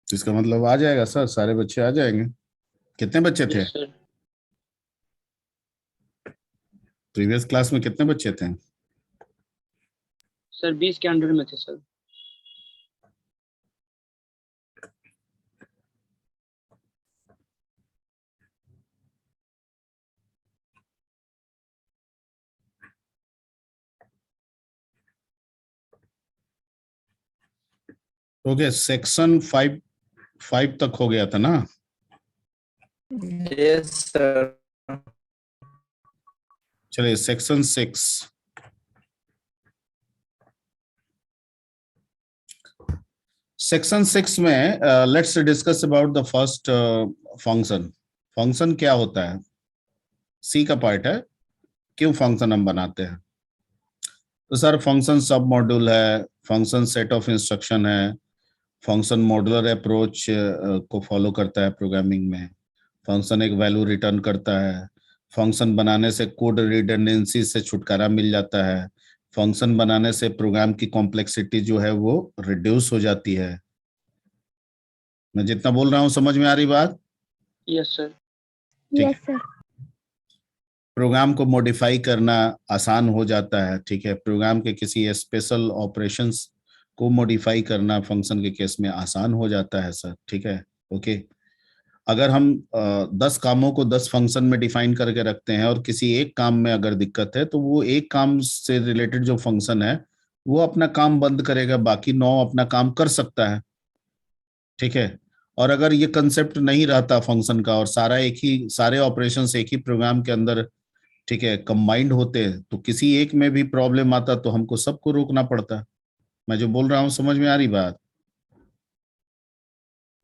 तो इसका मतलब आ जाएगा सर, सारे बच्चे आ जाएंगे। कितने बच्चे थे यस सर। प्रीवियस क्लास में, कितने बच्चे थे? सर 20 के अंडर में थे सर। ओके, सेक्शन 5 5 तक हो गया था ना? Yes sir. चलिए सेक्शन 6। सेक्शन 6 में let's discuss about the first function. Function क्या होता है? सी का पार्ट है, क्यों फंक्शन हम बनाते हैं। तो सर फंक्शन सब मॉड्यूल है, फंक्शन सेट ऑफ इंस्ट्रक्शन है, फंक्शन मॉड्यूलर अप्रोच को फॉलो करता है प्रोग्रामिंग में। फंक्शन एक वैल्यू रिटर्न करता है। फंक्शन बनाने से कोड रिडंडेंसी से छुटकारा मिल जाता है। फंक्शन बनाने से प्रोग्राम की कॉम्प्लेक्सिटी जो है वो रिड्यूस हो जाती है। मैं जितना बोल रहा हूँ समझ में आ रही बात? Yes sir. ठीक यस है। सर। प्रोग्राम को मॉडिफाई करना आसान हो जाता है। ठीक है, प्रोग्राम के किसी स्पेशल ऑपरेशंस को मॉडिफाई करना फंक्शन के केस में आसान हो जाता है सर। ठीक है, ओके। अगर हम 10 कामों को 10 फंक्शन में डिफाइन करके रखते हैं और किसी एक काम में अगर दिक्कत है तो वो एक काम से रिलेटेड जो फंक्शन है वो अपना काम बंद करेगा, बाकी 9 अपना काम कर सकता है। ठीक है। और अगर ये कंसेप्ट नहीं रहता फंक्शन का और सारे ऑपरेशंस एक ही प्रोग्राम के अंदर, ठीक है, कंबाइंड होते तो किसी एक में भी प्रॉब्लम आता तो हमको सबको रोकना पड़ता। मैं जो बोल रहा हूँ समझ में आ रही बात?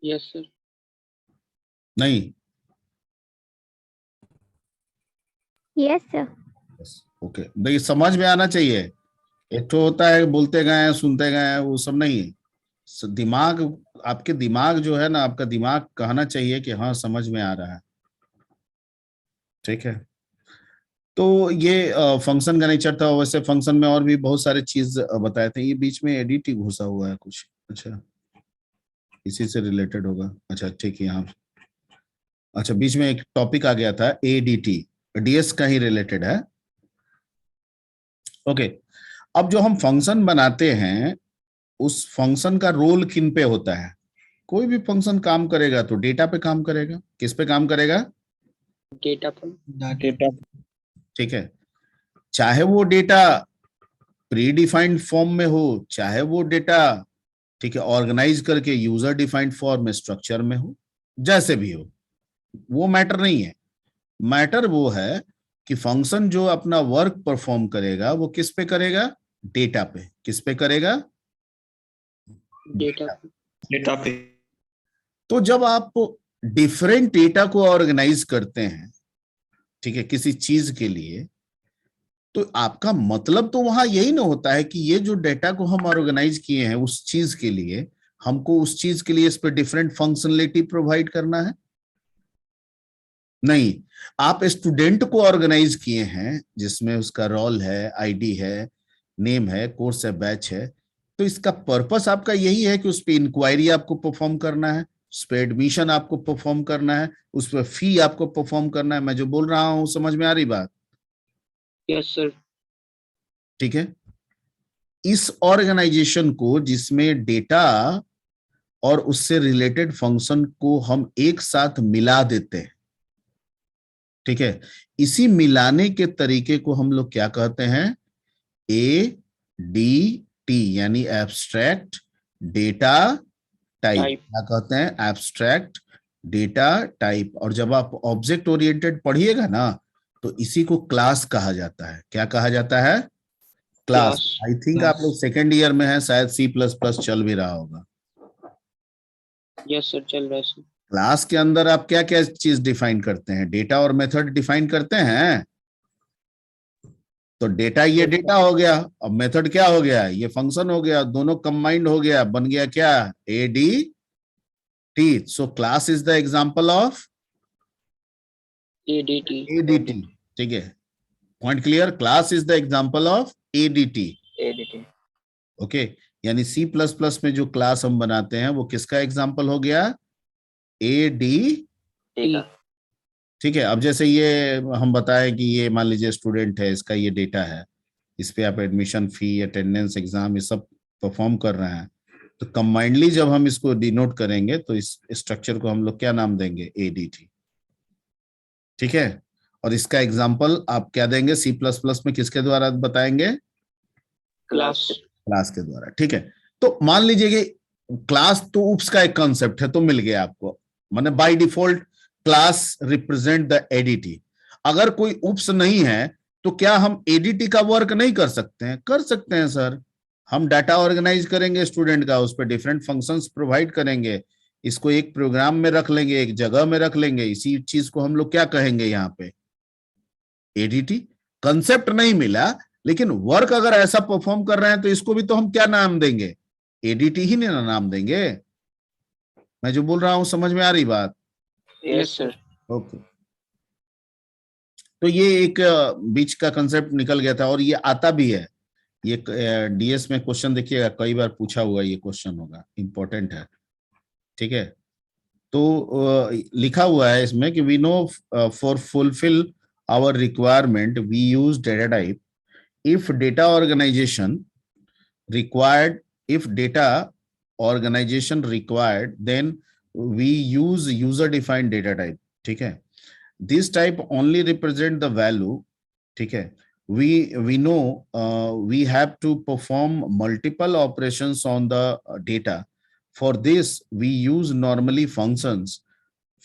Yes sir. नहीं? Yes sir. ओके, देखिए समझ में आना चाहिए। एक तो होता है बोलते गए सुनते गए, वो सब नहीं। दिमाग, आपके दिमाग जो है ना, आपका दिमाग कहना चाहिए कि हाँ समझ में आ रहा है। ठीक है। तो ये फंक्शन का नेचर था। वैसे फंक्शन में और भी बहुत सारे चीज बताए थे। ये बीच में एडिट ही घुसा हुआ है कुछ। अच्छा, इसी से रिलेटेड होगा। अच्छा ठीक है, यहाँ। अच्छा, बीच में एक टॉपिक आ गया था एडीटी, डीएस का ही रिलेटेड है। ओके। अब जो हम फंक्शन बनाते हैं उस फंक्शन का रोल किन पे होता है? कोई भी फंक्शन काम करेगा तो डेटा पे काम करेगा। किस पे काम करेगा? डेटा पर। डेटा। ठीक है। चाहे वो डेटा प्री डिफाइंड फॉर्म में हो, चाहे वो डेटा, ठीक है, ऑर्गेनाइज करके यूजर डिफाइंड फॉर्म में स्ट्रक्चर में हो, जैसे भी हो, वो मैटर नहीं है। मैटर वो है कि फंक्शन जो अपना वर्क परफॉर्म करेगा वो किस पे करेगा? डेटा पे। किस पे करेगा? डेटा पर। डेटा पे। तो जब आप डिफरेंट डेटा को ऑर्गेनाइज करते हैं, ठीक है, किसी चीज के लिए, तो आपका मतलब तो वहां यही ना होता है कि ये जो डेटा को हम ऑर्गेनाइज किए हैं उस चीज के लिए, हमको उस चीज के लिए इस पर डिफरेंट फंक्शनलिटी प्रोवाइड करना है? नहीं। आप स्टूडेंट को ऑर्गेनाइज किए हैं जिसमें उसका रोल है, आईडी है, नेम है, कोर्स है, बैच है। तो इसका पर्पस आपका यही है कि उस पर इंक्वायरी आपको परफॉर्म करना है, उस पर एडमिशन आपको परफॉर्म करना है, उस पर फी आपको परफॉर्म करना है। मैं जो बोल रहा हूं समझ में आ रही बात? Yes sir. ठीक है। इस ऑर्गेनाइजेशन को जिसमें डेटा और उससे रिलेटेड फंक्शन को हम एक साथ मिला देते हैं, ठीक है, इसी मिलाने के तरीके को हम लोग क्या कहते हैं? ए डी टी, यानी एब्स्ट्रैक्ट डेटा टाइप। टाइप। क्या कहते हैं? Abstract data type. और जब आप ऑब्जेक्ट ओरिएंटेड पढ़िएगा ना तो इसी को क्लास कहा जाता है। क्या कहा जाता है? क्लास। क्लास। आई थिंक आप लोग सेकेंड ईयर में है, शायद सी प्लस प्लस चल भी रहा होगा। यस सर, चल रहा है सर। क्लास के अंदर आप क्या क्या चीज डिफाइन करते हैं? डेटा और मेथड डिफाइन करते हैं। तो डेटा, ये डेटा हो गया, अब मेथड क्या हो गया? ये फंक्शन हो गया। दोनों कंबाइंड हो गया, बन गया क्या? A D T. So class is the example of ADT. ADT. ठीक है, point clear? Class is the example of ADT. Editing. Okay. यानी सी प्लस प्लस में जो क्लास हम बनाते हैं वो किसका एग्जाम्पल हो गया? AD। ठीक है, अब जैसे ये हम बताएं कि ये मान लीजिए स्टूडेंट है, इसका ये डेटा है, इस पे आप एडमिशन फी, अटेंडेंस, एग्जाम, ये सब परफॉर्म कर रहे हैं, तो कंबाइंडली जब हम इसको डिनोट करेंगे तो इस स्ट्रक्चर को हम लोग क्या नाम देंगे? ADT। ठीक है, और इसका एग्जाम्पल आप क्या देंगे? सी प्लस प्लस में किसके द्वारा बताएंगे? क्लास। क्लास के द्वारा। ठीक है, तो मान लीजिए कि क्लास तो उप्स का एक कॉन्सेप्ट है, तो मिल गया आपको, माने by default class represent the ADT. अगर कोई उप्स नहीं है तो क्या हम एडीटी का वर्क नहीं कर सकते हैं? कर सकते हैं सर। हम डाटा ऑर्गेनाइज करेंगे स्टूडेंट का, उस पर डिफरेंट फंक्शंस प्रोवाइड करेंगे, इसको एक प्रोग्राम में रख लेंगे, एक जगह में रख लेंगे, इसी चीज को हम लोग क्या कहेंगे यहाँ पे? एडीटी। कंसेप्ट नहीं मिला, लेकिन वर्क अगर ऐसा परफॉर्म कर रहे हैं तो इसको भी तो हम क्या नाम देंगे? एडीटी ही ना नाम देंगे। मैं जो बोल रहा हूं समझ में आ रही बात? Yes sir. ओके, तो ये एक बीच का कंसेप्ट निकल गया था, और ये आता भी है, ये डीएस में क्वेश्चन देखिएगा, कई बार पूछा हुआ ये क्वेश्चन होगा, इंपॉर्टेंट है। ठीक है, तो लिखा हुआ है इसमें कि we know for fulfil our requirement we use data type if data organization required, if data organization required, then we use user defined data type. ठीक है, this type only represent the value. ठीक है, we know we have to perform multiple operations on the data. For this we use normally functions.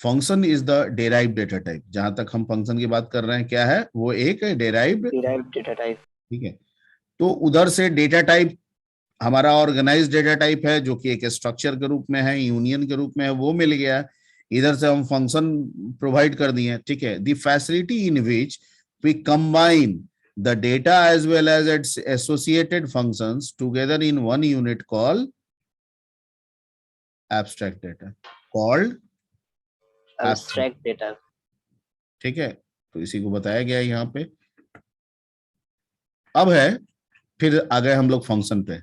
Function is the derived data type. जहां तक हम function की बात कर रहे हैं, क्या है वो? एक डेराइव्ड डेटा टाइप। ठीक है, तो उधर से डेटा टाइप हमारा ऑर्गेनाइज डेटा टाइप है, जो कि एक स्ट्रक्चर के रूप में है, यूनियन के रूप में है, वो मिल गया। इधर से हम फंक्शन प्रोवाइड कर दिए। ठीक है, the facility in which we combine the data as well as its associated functions together in one unit called abstract data. Called abstract data. ठीक है, तो इसी को बताया गया है यहाँ पे। अब है, फिर आ गए हम लोग फंक्शन पे।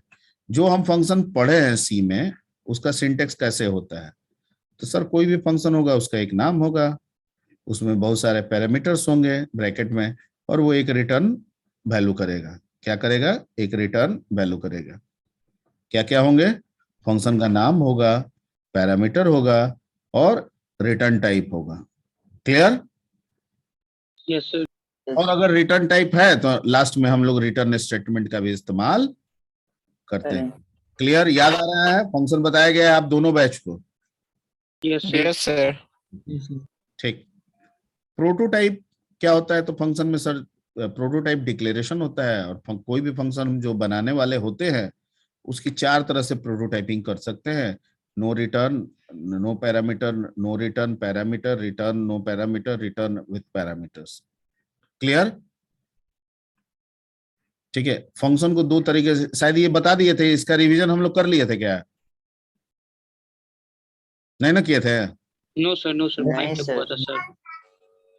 जो हम फंक्शन पढ़े हैं सी में, उसका सिंटेक्स कैसे होता है? तो सर कोई भी फंक्शन होगा उसका एक नाम होगा, उसमें बहुत सारे पैरामीटर्स होंगे ब्रैकेट में, और वो एक रिटर्न वैल्यू करेगा। क्या करेगा? एक रिटर्न वैल्यू करेगा। क्या क्या होंगे? फंक्शन का नाम होगा, पैरामीटर होगा, और रिटर्न टाइप होगा। क्लियर? Yes sir. और अगर रिटर्न टाइप है तो लास्ट में हम लोग रिटर्न स्टेटमेंट का भी इस्तेमाल करते हैं। क्लियर? याद आ रहा है? फंक्शन बताया गया है आप दोनों बैच को। Yes sir. ठीक। प्रोटोटाइप क्या होता है? तो फंक्शन में सर प्रोटोटाइप डिक्लेरेशन होता है, और कोई भी फंक्शन जो बनाने वाले होते हैं उसकी चार तरह से प्रोटोटाइपिंग कर सकते हैं। No return, no parameter, no return parameter, return no parameter, return with parameters. Clear? ठीक है, फंक्शन को दो तरीके से शायद ये बता दिए थे, इसका रिवीजन हम लोग कर लिए थे क्या? नहीं ना किए थे? नो सर, नो सर, नहीं तक सर। हुआ था सर।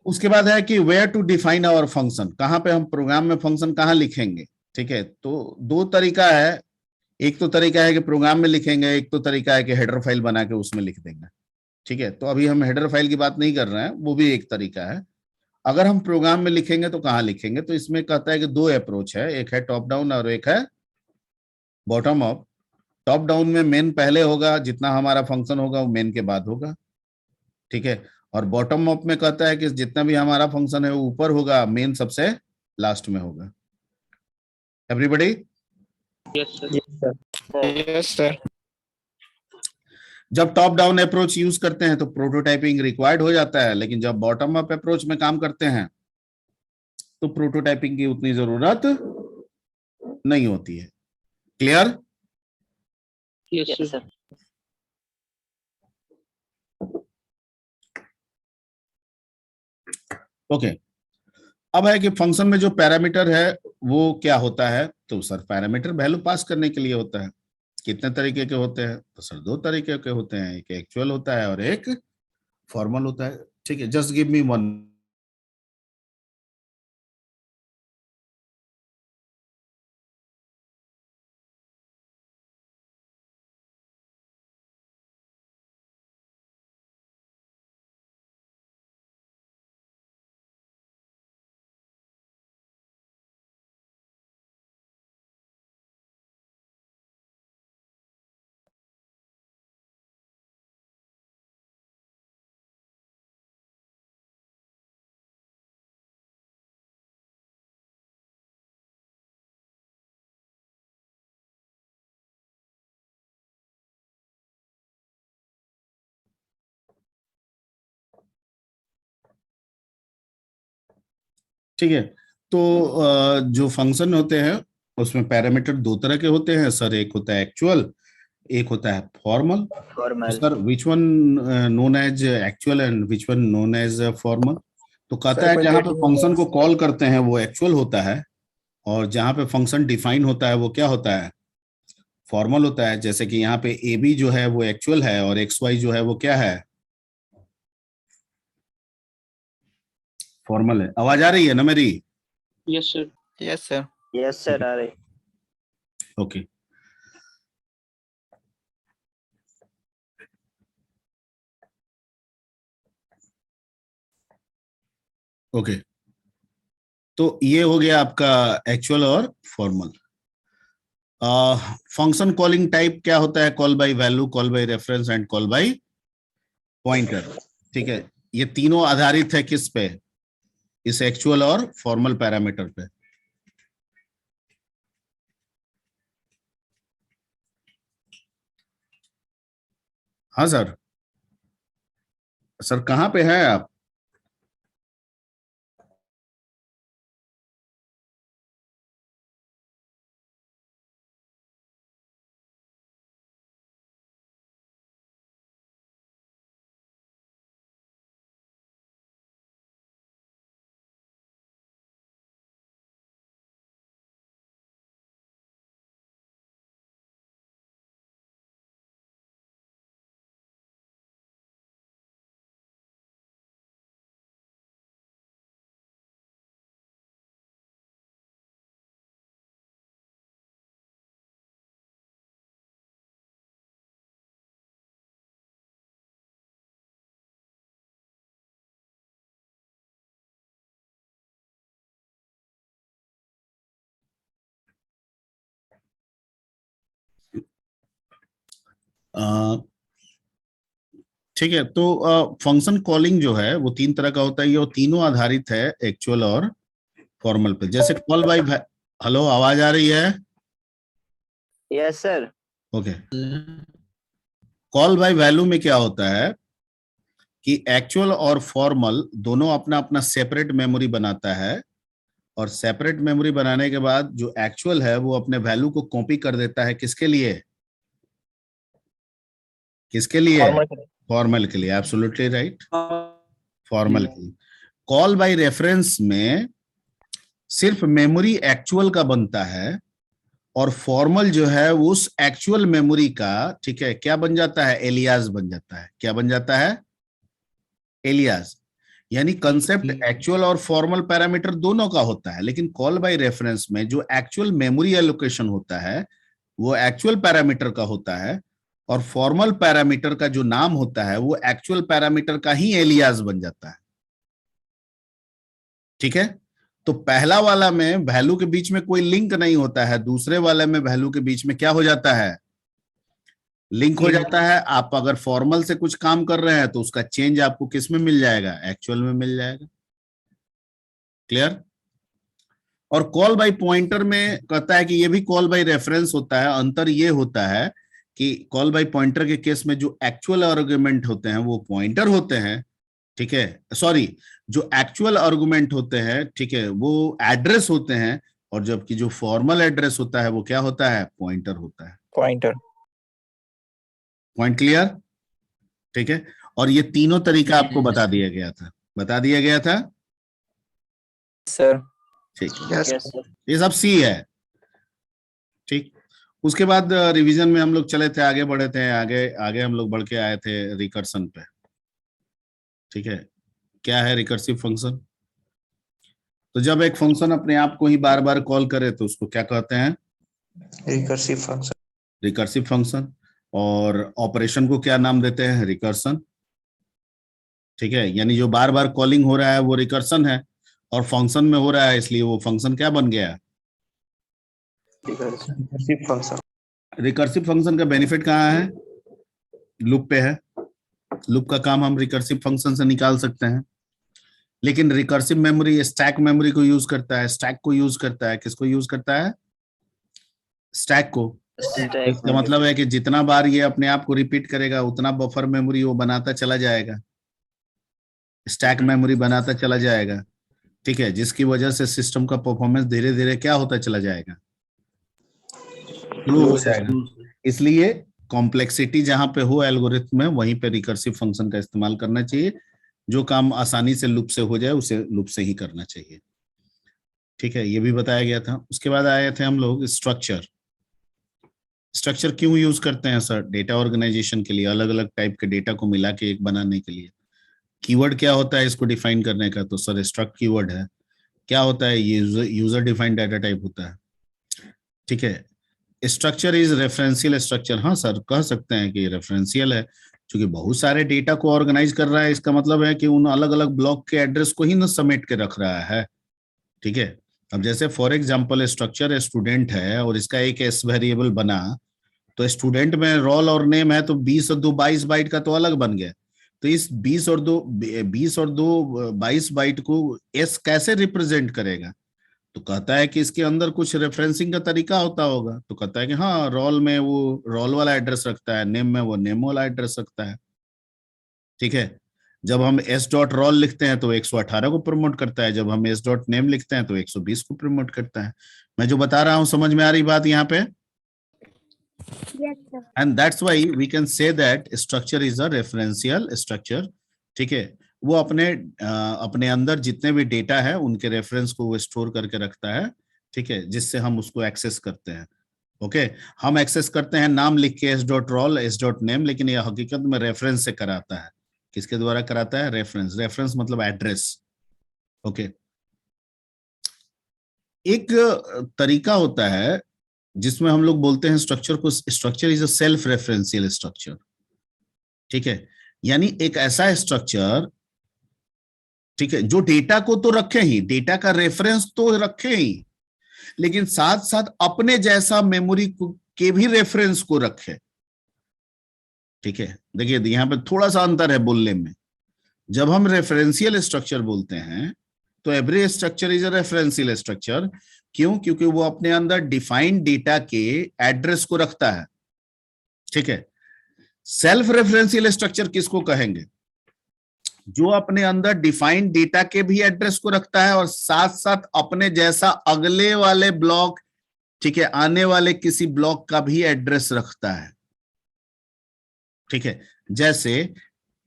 उसके बाद है कि where to define our function, कहाँ पे हम प्रोग्राम में फंक्शन कहाँ लिखेंगे। ठीक है, तो दो तरीका है। एक तो तरीका है कि प्रोग्राम में लिखेंगे, एक तो तरीका है कि हेडर फाइल बना के उसमें लिख देंगे। ठीक है, तो अभी हम हेडर फाइल की बात नहीं कर रहे हैं, वो भी एक तरीका है। अगर हम प्रोग्राम में लिखेंगे तो कहाँ लिखेंगे? तो इसमें कहता है कि दो अप्रोच है, एक है टॉप डाउन और एक है बॉटम अप। टॉप डाउन में मेन पहले होगा, जितना हमारा फंक्शन होगा वो मेन के बाद होगा। ठीक है, और बॉटम अप में कहता है कि जितना भी हमारा फंक्शन है वो ऊपर होगा, मेन सबसे लास्ट में होगा। Everybody? Yes sir. Yes sir. जब टॉप डाउन अप्रोच यूज करते हैं तो प्रोटोटाइपिंग रिक्वायर्ड हो जाता है, लेकिन जब बॉटम अप अप्रोच में काम करते हैं तो प्रोटोटाइपिंग की उतनी जरूरत नहीं होती है। क्लियर? Yes sir. ओके, अब है कि फंक्शन में जो पैरामीटर है वो क्या होता है? तो सर पैरामीटर वैल्यू पास करने के लिए होता है। कितने तरीके के होते हैं? तो सर दो तरीके के होते हैं, एक एक्चुअल होता है और एक फॉर्मल होता है। ठीक है, जस्ट गिव मी वन ठीक है। तो जो फंक्शन होते हैं उसमें पैरामीटर दो तरह के होते हैं सर, एक होता है एक्चुअल, एक होता है formal. Sir which one known as actual and which one known as formal? तो कहता है जहां पे फंक्शन को कॉल करते हैं वो एक्चुअल होता है, और जहां पे फंक्शन डिफाइन होता है वो क्या होता है? फॉर्मल होता है। जैसे कि यहाँ पे ए बी जो है वो एक्चुअल है और एक्स वाई जो है वो क्या है? फॉर्मल है। आवाज आ रही है ना मेरी? Yes sir. Yes sir. Yes sir आ रही। ओके। ओके, तो ये हो गया आपका एक्चुअल और फॉर्मल। फंक्शन कॉलिंग टाइप क्या होता है? Call by value, call by reference and call by pointer. ठीक है, ये तीनों आधारित है किस पे? इस एक्चुअल और फॉर्मल पैरामीटर पे। हाँ सर। सर कहाँ पे है आप? ठीक है, तो फंक्शन कॉलिंग जो है वो तीन तरह का होता है, ये वो तीनों आधारित है एक्चुअल और फॉर्मल पे। जैसे कॉल बाय, हेलो आवाज आ रही है? Yes sir. Okay. Call by value में क्या होता है कि एक्चुअल और फॉर्मल दोनों अपना अपना सेपरेट मेमोरी बनाता है, और सेपरेट मेमोरी बनाने के बाद जो एक्चुअल है वो अपने वैल्यू को कॉपी कर देता है। किसके लिए? किसके लिए? फॉर्मल के लिए। एब्सोल्युटली राइट, फॉर्मल के लिए। कॉल बाय रेफरेंस में सिर्फ मेमोरी एक्चुअल का बनता है, और फॉर्मल जो है उस एक्चुअल मेमोरी का, ठीक है, क्या बन जाता है? एलियास बन जाता है। क्या बन जाता है? एलियास। यानी कंसेप्ट एक्चुअल और फॉर्मल पैरामीटर दोनों का होता है, लेकिन कॉल बाय रेफरेंस में जो एक्चुअल मेमोरी एलोकेशन होता है वो एक्चुअल पैरामीटर का होता है, और फॉर्मल पैरामीटर का जो नाम होता है वो एक्चुअल पैरामीटर का ही एलियास बन जाता है। ठीक है, तो पहला वाला में वैल्यू के बीच में कोई लिंक नहीं होता है, दूसरे वाले में वैल्यू के बीच में क्या हो जाता है? लिंक हो जाता है। आप अगर फॉर्मल से कुछ काम कर रहे हैं तो उसका चेंज आपको किस में मिल जाएगा? एक्चुअल में मिल जाएगा। क्लियर? और कॉल बाय पॉइंटर में कहता है कि ये भी कॉल बाय रेफरेंस होता है। अंतर ये होता है कि कॉल बाय पॉइंटर के केस में जो एक्चुअल आर्गुमेंट होते हैं वो पॉइंटर होते हैं, ठीक है, सॉरी, जो एक्चुअल आर्गुमेंट होते हैं, ठीक है, वो एड्रेस होते हैं, और जबकि जो फॉर्मल एड्रेस होता है वो क्या होता है? पॉइंटर होता है। पॉइंटर। Point clear? ठीक है, और ये तीनों तरीका आपको बता दिया गया था, बता दिया गया था सर। ठीक है। Yes sir. ये सब सी है। ठीक, उसके बाद रिवीजन में हम लोग चले थे, आगे बढ़े थे, आगे आगे हम लोग बढ़ के आए थे रिकर्सन पे। ठीक है, क्या है रिकर्सिव फंक्शन? तो जब एक फंक्शन अपने आप को ही बार बार कॉल करे तो उसको क्या कहते हैं? Recursive function. Recursive function. और ऑपरेशन को क्या नाम देते हैं? रिकर्सन। ठीक है, यानी जो बार बार कॉलिंग हो रहा है वो रिकर्सन है, और फंक्शन में हो रहा है इसलिए वो फंक्शन क्या बन गया? Recursive function. रिकर्सिव फंक्शन का बेनिफिट कहाँ है? लूप पे है। लूप का काम हम रिकर्सिव फंक्शन से निकाल सकते हैं, लेकिन रिकर्सिव मेमोरी स्टैक मेमोरी को यूज करता है। स्टैक को यूज करता है, किसको यूज करता है? स्टैक को। इसका मतलब है कि जितना बार ये अपने आप को रिपीट करेगा उतना बफर मेमोरी वो बनाता चला जाएगा, स्टैक मेमोरी बनाता चला जाएगा। ठीक है, जिसकी वजह से सिस्टम का परफॉर्मेंस धीरे धीरे क्या होता चला जाएगा, स्लो हो जाएगा। इसलिए कॉम्प्लेक्सिटी जहां पे हो एल्गोरिथम में, वहीं पे रिकर्सिव फंक्शन का इस्तेमाल करना चाहिए। जो काम आसानी से लूप से हो जाए उसे लूप से ही करना चाहिए। ठीक है, ये भी बताया गया था। उसके बाद आए थे हम लोग स्ट्रक्चर। स्ट्रक्चर क्यों यूज करते हैं सर? डेटा ऑर्गेनाइजेशन के लिए, अलग अलग टाइप के डेटा को मिला के एक बनाने के लिए। कीवर्ड क्या होता है इसको डिफाइन करने का? तो सर स्ट्रक्ट कीवर्ड है। क्या होता है? ये यूजर डिफाइंड डाटा टाइप होता है। ठीक है, स्ट्रक्चर इज रेफरेंशियल स्ट्रक्चर। हाँ सर, कह सकते हैं कि रेफरेंशियल है, क्योंकि बहुत सारे डेटा को ऑर्गेनाइज कर रहा है। इसका मतलब है कि उन अलग अलग ब्लॉक के एड्रेस को ही न समेट के रख रहा है। ठीक है, अब जैसे फॉर एग्जांपल स्ट्रक्चर स्टूडेंट है और इसका एक एस वेरिएबल बना, तो स्टूडेंट में रोल और नेम है, तो 20 और 2 22 बाइट का तो अलग बन गया। तो इस 20 और 2 22 बाइट को एस कैसे रिप्रेजेंट करेगा? तो कहता है कि इसके अंदर कुछ रेफरेंसिंग का तरीका होता होगा। तो कहता है कि हाँ, रोल में वो रोल वाला एड्रेस रखता है, नेम में वो नेम वाला एड्रेस रखता है। ठीक है, जब हम एस डॉट रोल लिखते हैं तो 118 को प्रमोट करता है, जब हम एस डॉट नेम लिखते हैं तो 120 को प्रमोट करता है। मैं जो बता रहा हूं समझ में आ रही बात यहाँ पे? Yes, sir. And that's why we can say that structure is a referential structure. ठीक है, वो अपने अंदर जितने भी डेटा है उनके रेफरेंस को वो स्टोर करके रखता है। ठीक है, जिससे हम उसको एक्सेस करते हैं। ओके, हम एक्सेस करते हैं नाम लिख के S dot roll S dot name, लेकिन यह हकीकत में रेफरेंस से कराता है। किसके द्वारा कराता है? रेफरेंस। रेफरेंस मतलब एड्रेस। ओके, एक तरीका होता है जिसमें हम लोग बोलते हैं स्ट्रक्चर को, structure is a self referential structure. ठीक है, यानी एक ऐसा स्ट्रक्चर, ठीक है, जो डेटा को तो रखे ही, डेटा का रेफरेंस तो रखे ही, लेकिन साथ साथ अपने जैसा मेमोरी के भी रेफरेंस को रखे। ठीक है, देखिए यहां पे थोड़ा सा अंतर है बोलने में। जब हम रेफरेंशियल स्ट्रक्चर बोलते हैं तो every structure is a referential structure. क्यों? क्योंकि वो अपने अंदर डिफाइंड डेटा के एड्रेस को रखता है। ठीक है, सेल्फ रेफरेंशियल स्ट्रक्चर किसको कहेंगे? जो अपने अंदर डिफाइंड डेटा के भी एड्रेस को रखता है और साथ साथ अपने जैसा अगले वाले ब्लॉक, ठीक है, आने वाले किसी ब्लॉक का भी एड्रेस रखता है। ठीक है, जैसे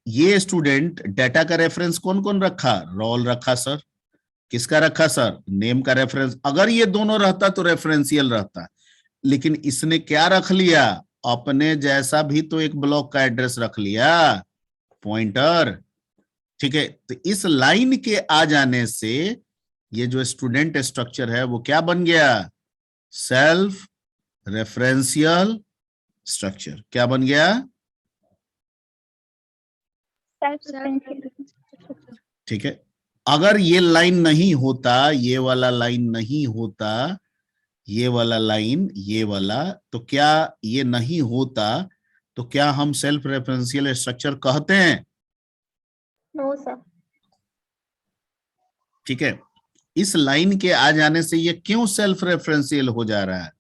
ये स्टूडेंट डेटा का रेफरेंस कौन कौन रखा? रोल रखा सर। किसका रखा सर? नेम का रेफरेंस। अगर ये दोनों रहता तो रेफरेंशियल रहता, लेकिन इसने क्या रख लिया? अपने जैसा भी तो एक ब्लॉक का एड्रेस रख लिया, पॉइंटर। ठीक है, तो इस लाइन के आ जाने से ये जो स्टूडेंट स्ट्रक्चर है वो क्या बन गया? Self referential structure. क्या बन गया? Self-referential. ठीक है, अगर ये लाइन नहीं होता, ये वाला लाइन नहीं होता, ये वाला लाइन, ये वाला, तो क्या ये नहीं होता तो क्या हम सेल्फ रेफरेंशियल स्ट्रक्चर कहते हैं? No, sir. ठीक है, इस लाइन के आ जाने से ये क्यों सेल्फ रेफरेंशियल हो जा रहा है?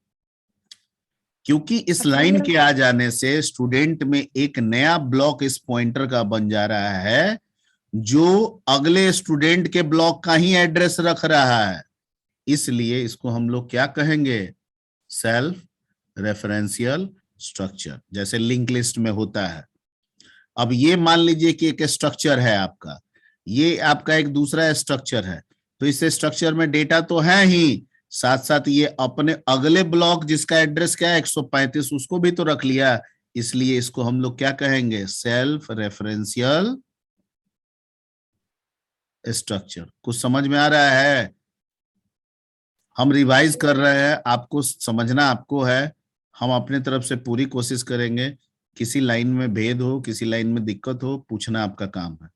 क्योंकि इस लाइन के आ जाने से स्टूडेंट में एक नया ब्लॉक इस पॉइंटर का बन जा रहा है, जो अगले स्टूडेंट के ब्लॉक का ही एड्रेस रख रहा है। इसलिए इसको हम लोग क्या कहेंगे? सेल्फ रेफरेंशियल स्ट्रक्चर, जैसे लिंक लिस्ट में होता है। अब ये मान लीजिए कि एक स्ट्रक्चर है आपका, ये आपका एक दूसरा स्ट्रक्चर है, तो इस स्ट्रक्चर में डेटा तो है ही, साथ साथ ये अपने अगले ब्लॉक जिसका एड्रेस क्या है 135, उसको भी तो रख लिया। इसलिए इसको हम लोग क्या कहेंगे? Self referential structure. कुछ समझ में आ रहा है? हम रिवाइज कर रहे हैं, आपको समझना आपको है, हम अपने तरफ से पूरी कोशिश करेंगे। किसी लाइन में भेद हो, किसी लाइन में दिक्कत हो, पूछना आपका काम है।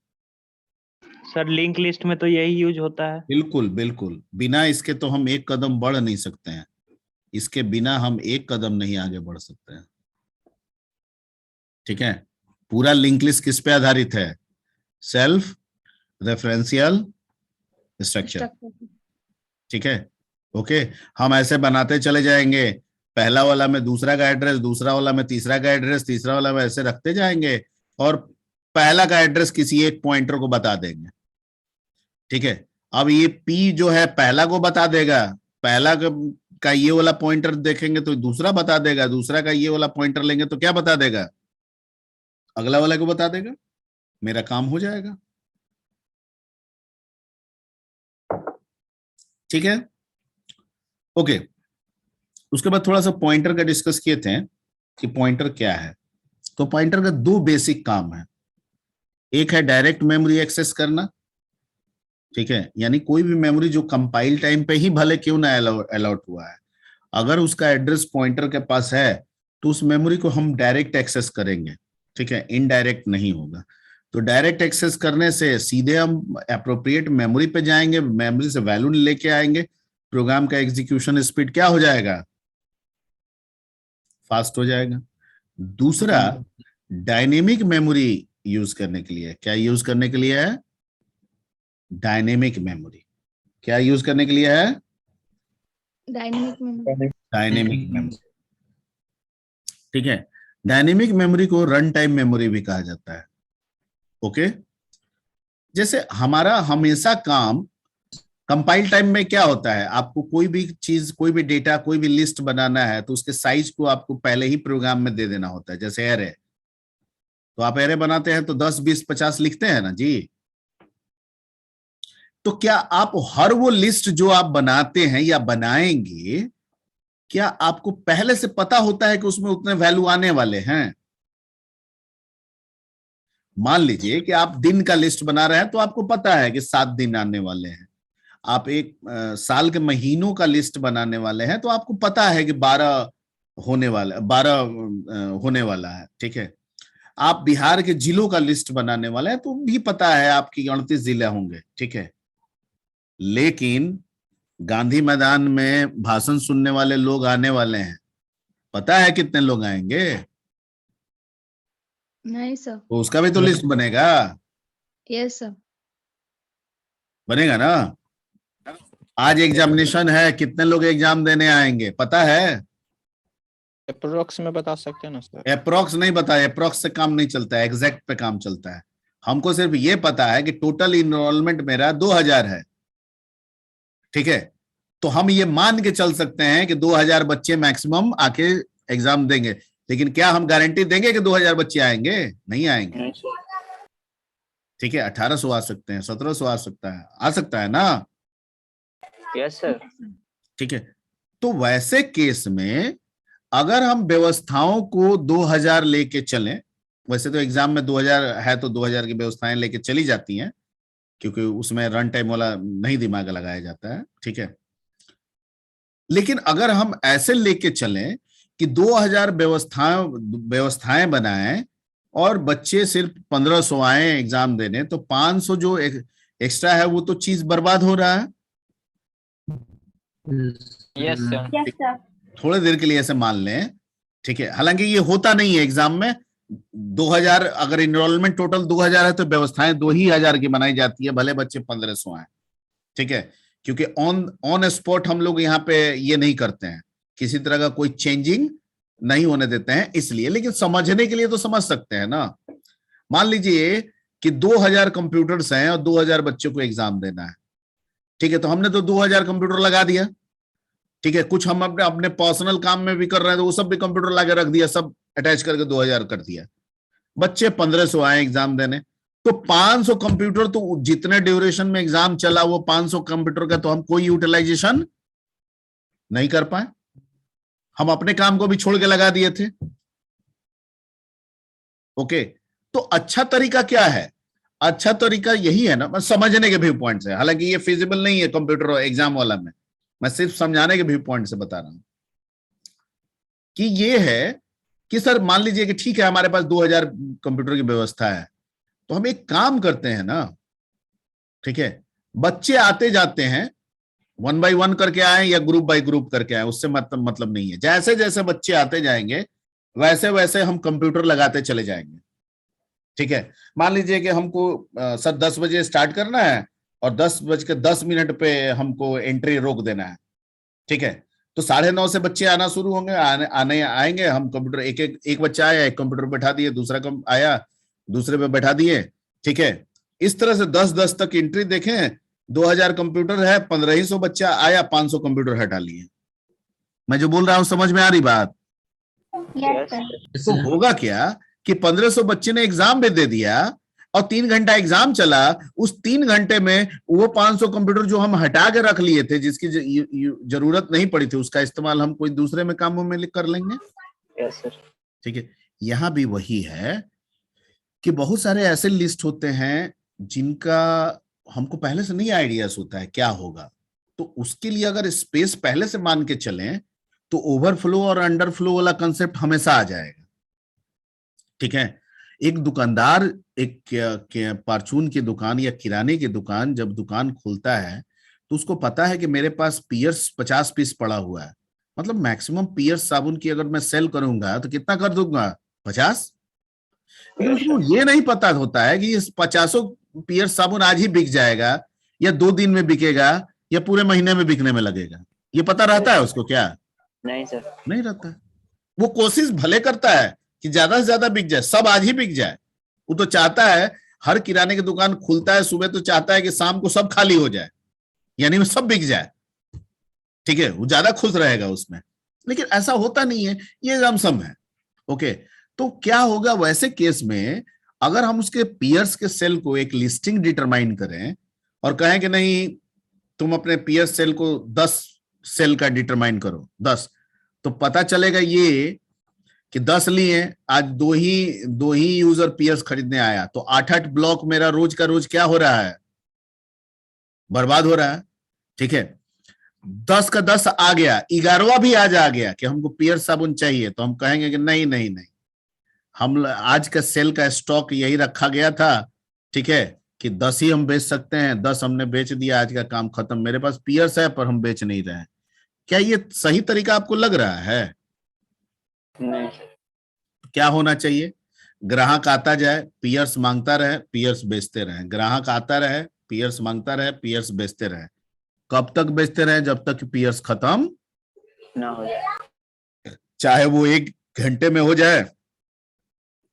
सर लिंक लिस्ट में तो यही यूज होता है। बिल्कुल बिल्कुल, बिना इसके तो हम एक कदम बढ़ नहीं सकते हैं, इसके बिना हम एक कदम नहीं आगे बढ़ सकते हैं। ठीक है, पूरा लिंक लिस्ट किस पे आधारित है? Self referential structure. ठीक है, ओके, हम ऐसे बनाते चले जाएंगे, पहला वाला में दूसरा का एड्रेस, दूसरा वाला में तीसरा का एड्रेस, तीसरा वाला में ऐसे रखते जाएंगे और पहला का एड्रेस किसी एक पॉइंटर को बता देंगे। ठीक है, अब ये P जो है पहला को बता देगा, पहला का ये वाला पॉइंटर देखेंगे तो दूसरा बता देगा, दूसरा का ये वाला पॉइंटर लेंगे तो क्या बता देगा, अगला वाला को बता देगा, मेरा काम हो जाएगा। ठीक है, ओके। उसके बाद थोड़ा सा पॉइंटर का डिस्कस किए थे कि पॉइंटर क्या है। तो पॉइंटर का दो बेसिक काम है, एक है डायरेक्ट मेमोरी एक्सेस करना, ठीक है, यानी कोई भी मेमोरी जो कंपाइल टाइम पे ही भले क्यों ना अलॉट हुआ है, अगर उसका एड्रेस पॉइंटर के पास है तो उस मेमोरी को हम डायरेक्ट एक्सेस करेंगे, ठीक है, इनडायरेक्ट नहीं होगा। तो डायरेक्ट एक्सेस करने से सीधे हम एप्रोप्रिएट मेमोरी पे जाएंगे, मेमोरी से वैल्यू लेके आएंगे, प्रोग्राम का एग्जीक्यूशन स्पीड क्या हो जाएगा, फास्ट हो जाएगा। दूसरा डायनेमिक मेमोरी यूज करने के लिए, क्या यूज करने के लिए है, डायनेमिक मेमोरी, क्या यूज करने के लिए है, डायनेमिक मेमोरी। डायनेमिक मेमोरी, ठीक है। डायनेमिक मेमोरी को रन टाइम मेमोरी भी कहा जाता है। ओके, जैसे हमारा हमेशा काम कंपाइल टाइम में क्या होता है, आपको कोई भी चीज, कोई भी डेटा, कोई भी लिस्ट बनाना है तो उसके साइज को आपको पहले ही प्रोग्राम में दे देना होता है। जैसे एरे, तो आप एरे बनाते हैं तो 10, 20, 50 लिखते हैं ना जी। तो क्या आप हर वो लिस्ट जो आप बनाते हैं या बनाएंगे, क्या आपको पहले से पता होता है कि उसमें उतने वैल्यू आने वाले हैं? मान लीजिए कि आप दिन का लिस्ट बना रहे हैं तो आपको पता है कि 7 दिन आने वाले हैं। आप एक साल के महीनों का लिस्ट बनाने वाले हैं तो आपको पता है कि 12 होने वाला है, ठीक है। आप बिहार के जिलों का लिस्ट बनाने वाले हैं तो भी पता है आपकी 38 जिले होंगे, ठीक है। लेकिन गांधी मैदान में भाषण सुनने वाले लोग आने वाले हैं, पता है कितने लोग आएंगे? नहीं सर। तो उसका भी तो लिस्ट बनेगा, यस सर। बनेगा ना। आज एग्जामिनेशन है, कितने लोग एग्जाम देने आएंगे पता है? अप्रोक्स में बता सकते हैं ना सर? अप्रोक्स नहीं बता, अप्रोक्स से काम नहीं चलता है, एग्जैक्ट पे काम चलता है। हमको सिर्फ ये पता है कि टोटल इनरोलमेंट मेरा 2000 है, ठीक है। तो हम ये मान के चल सकते हैं कि 2000 बच्चे मैक्सिमम आके एग्जाम देंगे, लेकिन क्या हम गारंटी देंगे कि 2000 बच्चे आएंगे? नहीं आएंगे, ठीक है। 1800 आ सकते हैं, 1700 आ सकता है ना। Yes sir. ठीक है, तो वैसे केस में अगर हम व्यवस्थाओं को 2000 लेके चलें, वैसे तो एग्जाम में 2000 है तो 2000 की व्यवस्थाएं लेके चली जाती हैं, क्योंकि उसमें रन टाइम वाला नहीं दिमाग लगाया जाता है, ठीक है। लेकिन अगर हम ऐसे लेके चलें कि 2000 व्यवस्थाएं बनाएं और बच्चे सिर्फ 1500 आए एग्जाम देने, तो 500 जो एक्स्ट्रा है वो तो चीज बर्बाद हो रहा है। Yes sir. Yes sir. थोड़ी देर के लिए ऐसे मान लें, ठीक है। हालांकि ये होता नहीं है एग्जाम में। 2000 अगर इनरोलमेंट टोटल 2000 है तो व्यवस्थाएं 2000 की बनाई जाती है, भले बच्चे 1500 आए, ठीक है। क्योंकि ऑन स्पॉट हम लोग यहाँ पे ये नहीं करते हैं, किसी तरह का कोई चेंजिंग नहीं होने देते हैं इसलिए। लेकिन समझने के लिए तो समझ सकते हैं ना। मान लीजिए कि 2000 कंप्यूटर्स हैं और 2000 बच्चों को एग्जाम देना है, ठीक है। तो हमने तो 2000 कंप्यूटर लगा दिया, ठीक है। कुछ हम अपने पर्सनल काम में भी कर रहे हैं तो वो सब भी कंप्यूटर लगा रख दिया, सब अटैच करके 2000 कर दिया। बच्चे 1500 आए एग्जाम देने, तो 500 कंप्यूटर, तो जितने ड्यूरेशन में एग्जाम चला वो 500 कंप्यूटर का तो हम कोई यूटिलाइजेशन नहीं कर पाए, हम अपने काम को भी छोड़ के लगा दिए थे। ओके, तो अच्छा तरीका क्या है? अच्छा तरीका यही है ना, समझने के व्यू पॉइंट से, हालांकि ये फिजिबल नहीं है कंप्यूटर एग्जाम वाला में, मैं सिर्फ समझाने के व्यू पॉइंट से बता रहा हूं कि ये है कि सर मान लीजिए कि ठीक है हमारे पास 2000 कंप्यूटर की व्यवस्था है, तो हम एक काम करते हैं ना, ठीक है। बच्चे आते जाते हैं, 1 by 1 करके आए या ग्रुप बाय ग्रुप करके आए, उससे मतलब नहीं है। जैसे जैसे बच्चे आते जाएंगे वैसे वैसे हम कंप्यूटर लगाते चले जाएंगे, ठीक है। मान लीजिए कि हमको सर 10 बजे स्टार्ट करना है और 10:10 पे हमको एंट्री रोक देना है, ठीक है। तो 9:30 से बच्चे आना शुरू होंगे, आएंगे हम कंप्यूटर, एक बच्चा आया, एक कंप्यूटर बैठा दिए, दूसरा आया दूसरे पे बैठा दिए, ठीक है। इस तरह से 10:10 तक एंट्री देखें 2000 कंप्यूटर है, 1500 बच्चा आया, 500 कंप्यूटर हटा लिए। मैं जो बोल रहा हूं समझ में आ रही बात? Yes, तो होगा क्या कि 1500 बच्चे ने एग्जाम भी दे दिया और 3 घंटा एग्जाम चला, उस 3 घंटे में वो 500 कंप्यूटर जो हम हटा के रख लिए थे, जिसकी जरूरत नहीं पड़ी थी, उसका इस्तेमाल हम कोई दूसरे में कामों में कर लेंगे। yes, sir. ठीक है, यहां भी वही है कि बहुत सारे ऐसे लिस्ट होते हैं जिनका हमको पहले से नहीं आइडियाज होता है क्या होगा, तो उसके लिए अगर स्पेस पहले से मान के चलें तो ओवरफ्लो और अंडरफ्लो वाला कंसेप्ट हमेशा आ जाएगा। ठीक है, एक दुकानदार एक परचून की दुकान या किराने की दुकान जब दुकान खोलता है तो उसको पता है कि मेरे पास पियर्स 50 पीस पड़ा हुआ है, मतलब मैक्सिमम पियर्स साबुन की अगर मैं सेल करूंगा तो कितना कर दूंगा, 50। लेकिन उसको ये नहीं पता होता है कि इस 50 पियर्स साबुन आज ही बिक जाएगा या 2 दिन में बिकेगा या पूरे महीने में बिकने में लगेगा। ये पता रहता है उसको क्या? नहीं सर। नहीं रहता है। वो कोशिश भले करता है कि ज्यादा से ज्यादा बिक जाए, सब आज ही बिक जाए। वो तो चाहता है, हर किराने की दुकान खुलता है सुबह तो चाहता है कि शाम को सब खाली हो जाए, यानी वो सब बिक जाए। ठीक है, वो ज्यादा खुश रहेगा उसमें, लेकिन ऐसा होता नहीं है, ये लमसम है। ओके, तो क्या होगा वैसे केस में अगर हम उसके पियर्स के सेल को एक लिस्टिंग डिटरमाइन करें और कहें कि नहीं तुम अपने पियर्स सेल को 10 सेल का डिटरमाइन करो, 10, तो पता चलेगा ये कि 10 लिए, आज दो ही यूजर पियर्स खरीदने आया, तो 8-8 ब्लॉक मेरा रोज का रोज क्या हो रहा है, बर्बाद हो रहा है। ठीक है, 10 का 10 आ गया, 11वां भी आज आ गया कि हमको पियर्स साबुन चाहिए, तो हम कहेंगे कि नहीं नहीं नहीं, हम आज का सेल का स्टॉक यही रखा गया था, ठीक है, कि 10 ही हम बेच सकते हैं, 10 हमने बेच दिया, आज का काम खत्म, मेरे पास पियर्स है पर हम बेच नहीं रहे हैं। क्या ये सही तरीका आपको लग रहा है? नहीं। क्या होना चाहिए? ग्राहक आता जाए, पियर्स मांगता रहे, पियर्स बेचते रहे, ग्राहक आता रहे, पियर्स मांगता रहे, पियर्स बेचते रहे। कब तक बेचते रहे? जब तक पियर्स खत्म ना हो जाए, चाहे वो 1 घंटे में हो जाए,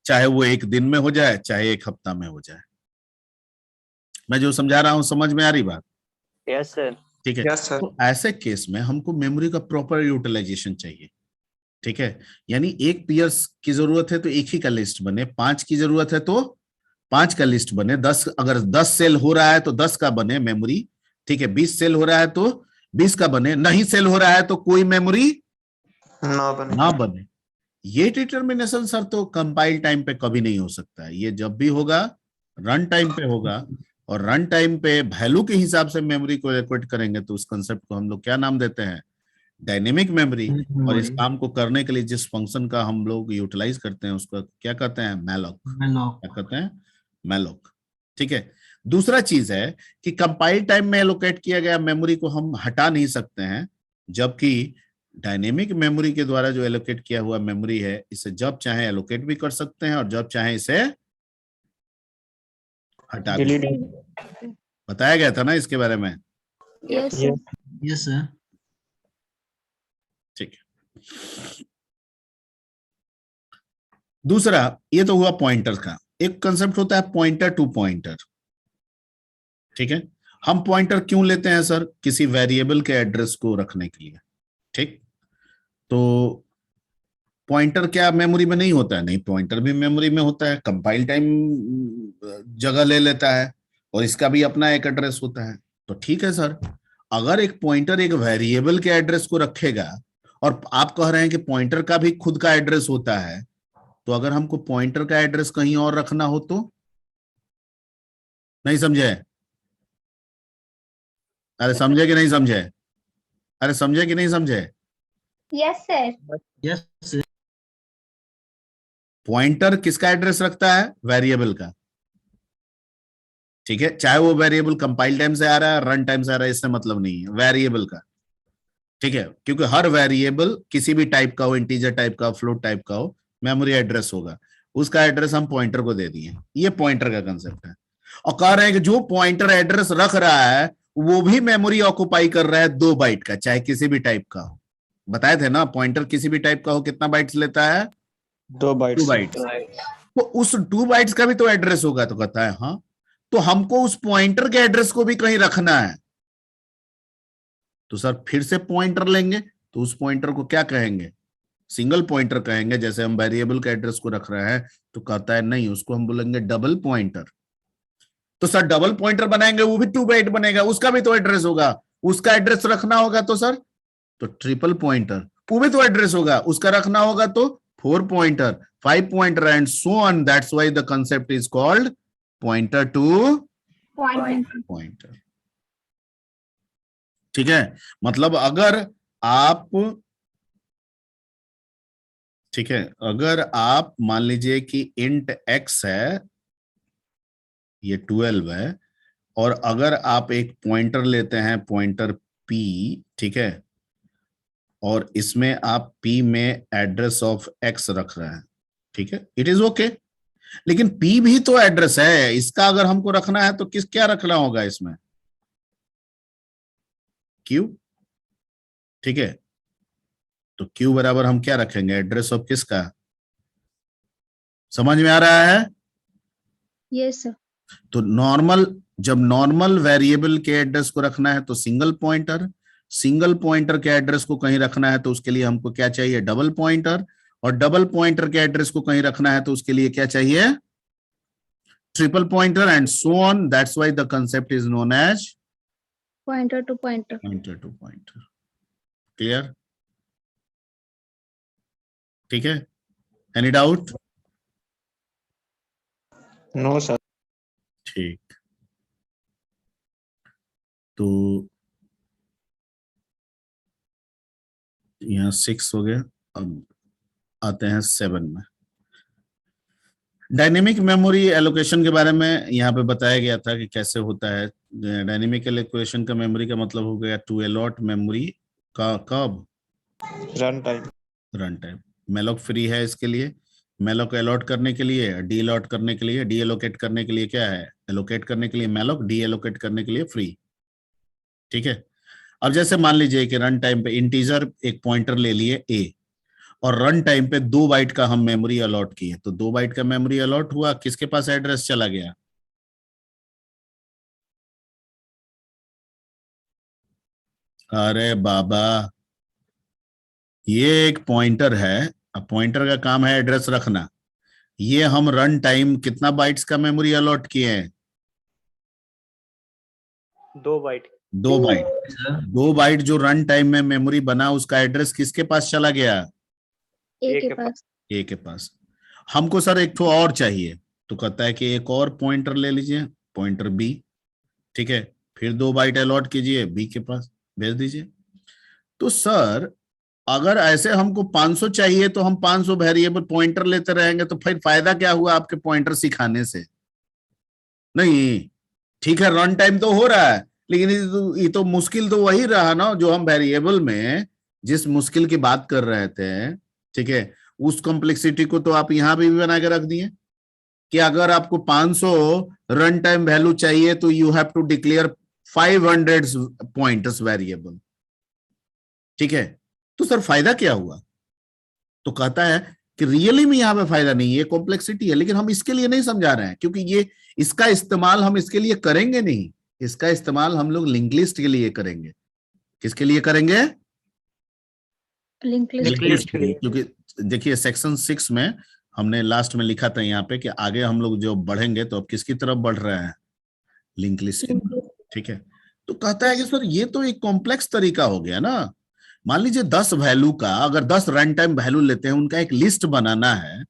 चाहे वो 1 दिन में हो जाए, चाहे 1 हफ्ता में हो जाए। मैं जो समझा रहा हूं समझ में आ रही बात? Yes sir. ठीक है, तो ऐसे केस में हमको मेमोरी का प्रॉपर यूटिलाइजेशन चाहिए। ठीक है, यानी 1 पियर्स की जरूरत है तो 1 ही का लिस्ट बने, 5 की जरूरत है तो 5 का लिस्ट बने, 10 अगर 10 सेल हो रहा है तो 10 का बने मेमोरी। ठीक है, 20 सेल हो रहा है तो 20 का बने, नहीं सेल हो रहा है तो कोई मेमोरी ना बने। ये डिटर्मिनेशन सर तो कंपाइल टाइम पे कभी नहीं हो सकता है, ये जब भी होगा रन टाइम पे होगा, और रन टाइम पे वैल्यू के हिसाब से मेमोरी को इक्वेट करेंगे, तो उस कंसेप्ट को हम लोग क्या नाम देते हैं, डायनेमिक मेमोरी। और इस काम को करने के लिए जिस फंक्शन का हम लोग यूटिलाइज करते हैं उसको क्या कहते हैं, मैलॉक। क्या कहते हैं, मैलॉक। ठीक है, दूसरा चीज है कि कंपाइल टाइम में एलोकेट किया गया मेमोरी को हम हटा नहीं सकते हैं, जबकि डायनेमिक मेमोरी के द्वारा जो एलोकेट किया हुआ मेमोरी है, इसे जब चाहे एलोकेट भी कर सकते हैं और जब चाहे इसे हटा भी सकते हैं। बताया गया था ना इसके बारे में? Yes sir. ठीक है, दूसरा ये तो हुआ पॉइंटर का। एक कंसेप्ट होता है पॉइंटर टू पॉइंटर। ठीक है, हम पॉइंटर क्यों लेते हैं सर? किसी वेरिएबल के एड्रेस को रखने के लिए। ठीक, तो पॉइंटर क्या मेमोरी में नहीं होता है? नहीं, पॉइंटर भी मेमोरी में होता है, कंपाइल टाइम जगह ले लेता है और इसका भी अपना एक एड्रेस होता है। तो ठीक है सर, अगर एक पॉइंटर एक वेरिएबल के एड्रेस को रखेगा और आप कह रहे हैं कि पॉइंटर का भी खुद का एड्रेस होता है, तो अगर हमको पॉइंटर का एड्रेस कहीं और रखना हो तो? नहीं समझे? अरे समझे कि नहीं समझे? अरे समझे कि नहीं समझे? Yes sir. पॉइंटर किसका एड्रेस रखता है? वेरिएबल का। ठीक है, चाहे वो वेरिएबल कंपाइल टाइम से आ रहा है, रन टाइम से आ रहा है, इससे मतलब नहीं है, वेरिएबल का। ठीक है, क्योंकि हर वेरिएबल किसी भी टाइप का हो, इंटीजर टाइप का, फ्लोट टाइप का हो, मेमोरी एड्रेस होगा, उसका एड्रेस हम पॉइंटर को दे दिए। ये पॉइंटर का कंसेप्ट है। और कह रहे हैं कि जो पॉइंटर एड्रेस रख रहा है वो भी मेमोरी ऑक्युपाई कर रहा है 2 बाइट का, चाहे किसी भी टाइप का हो। बताए थे ना, पॉइंटर किसी भी टाइप का हो कितना बाइट्स लेता है? 2 बाइट्स। 2 बाइट्स। तो उस 2 बाइट्स का भी तो एड्रेस होगा, तो कहता है हाँ। तो हमको उस पॉइंटर के एड्रेस को भी कहीं रखना है, तो सर फिर से पॉइंटर लेंगे, तो उस पॉइंटर को क्या कहेंगे? सिंगल पॉइंटर कहेंगे। जैसे हम वेरिएबल के एड्रेस को रख रहे हैं तो कहता है नहीं, उसको हम बोलेंगे डबल पॉइंटर। तो सर डबल पॉइंटर बनाएंगे, वो भी 2 बाइट बनेगा, उसका भी तो एड्रेस होगा, उसका एड्रेस रखना होगा तो सर तो ट्रिपल पॉइंटर, वो भी तो एड्रेस होगा, उसका रखना होगा तो 4 pointer, 5 pointer and so on. That's why the concept is called pointer to pointer. ठीक है, मतलब अगर आप, ठीक है, अगर आप मान लीजिए कि इंट x है, ये 12 है, और अगर आप एक पॉइंटर लेते हैं पॉइंटर p, ठीक है, और इसमें आप p में एड्रेस ऑफ x रख रहे हैं, ठीक है, इट इज ओके, लेकिन p भी तो एड्रेस है, इसका अगर हमको रखना है तो क्या रखना होगा इसमें? q, ठीक है, तो q बराबर हम क्या रखेंगे? एड्रेस ऑफ किसका? समझ में आ रहा है? Yes sir. तो नॉर्मल, जब नॉर्मल वेरिएबल के एड्रेस को रखना है तो सिंगल पॉइंटर, सिंगल पॉइंटर के एड्रेस को कहीं रखना है तो उसके लिए हमको क्या चाहिए? डबल पॉइंटर, और डबल पॉइंटर के एड्रेस को कहीं रखना है तो उसके लिए क्या चाहिए? Triple pointer and so on. That's why the concept is known as pointer to pointer. Pointer to pointer. Clear? ठीक है, एनी डाउट? No sir. ठीक, तो यहाँ 6 हो गया, अब आते हैं 7 में। डायनेमिक मेमोरी एलोकेशन के बारे में यहाँ पे बताया गया था कि कैसे होता है। डायनेमिक एलोकेशन का मेमोरी का मतलब हो गया टू अलॉट मेमोरी का कब? Run time. Run time. Malloc free है इसके लिए, मेलोक अलॉट करने के लिए, डी अलॉट करने के लिए, डी एलोकेट करने के लिए क्या है? एलोकेट करने के लिए मेलोक, डी एलोकेट करने के लिए फ्री। ठीक है, अब जैसे मान लीजिए कि रन टाइम पे इंटीजर एक पॉइंटर ले लिए a, और रन टाइम पे 2 बाइट का हम मेमोरी अलॉट किए, तो 2 बाइट का मेमोरी अलॉट हुआ, किसके पास एड्रेस चला गया? अरे बाबा, ये एक पॉइंटर है, अब पॉइंटर का काम है एड्रेस रखना। ये हम रन टाइम कितना बाइट्स का मेमोरी अलॉट किए हैं? 2 बाइट। 2 बाइट। 2 बाइट जो रन टाइम में मेमोरी बना, उसका एड्रेस किसके पास चला गया? ए के पास। ए के पास। हमको सर एक तो और चाहिए, तो कहता है कि एक और पॉइंटर ले लीजिए, पॉइंटर बी, ठीक है, फिर 2 बाइट अलॉट कीजिए, बी के पास भेज दीजिए। तो सर अगर ऐसे हमको 500 चाहिए तो हम 500 वेरिएबल पॉइंटर लेते रहेंगे, तो फिर फायदा क्या हुआ आपके पॉइंटर सिखाने से? नहीं, ठीक है, रन टाइम तो हो रहा है, लेकिन ये तो मुश्किल तो वही रहा ना, जो हम वेरिएबल में जिस मुश्किल की बात कर रहे थे, ठीक है, उस कॉम्प्लेक्सिटी को तो आप यहां भी बना के रख दिए कि अगर आपको 500 रन टाइम वैल्यू चाहिए तो you have to declare 500 pointers variable. ठीक है, तो सर फायदा क्या हुआ? तो कहता है कि रियली में यहां पे फायदा नहीं है, कॉम्प्लेक्सिटी है, लेकिन हम इसके लिए नहीं समझा रहे हैं, क्योंकि ये इसका इस्तेमाल हम इसके लिए करेंगे नहीं, इसका इस्तेमाल हम लोग लिंक लिस्ट के लिए करेंगे। किसके लिए करेंगे? Link link list. लिस्ट के लिए। क्योंकि देखिए सेक्शन 6 में हमने लास्ट में लिखा था यहाँ पे कि आगे हम लोग जो बढ़ेंगे तो अब किसकी तरफ बढ़ रहे हैं? लिंक लिस्ट की। ठीक है, तो कहता है कि सर ये तो एक कॉम्प्लेक्स तरीका हो गया ना। मान लीजिए 10 वैल्यू का, अगर 10 रन टाइम वैल्यू लेते हैं, उनका एक लिस्ट बनाना है,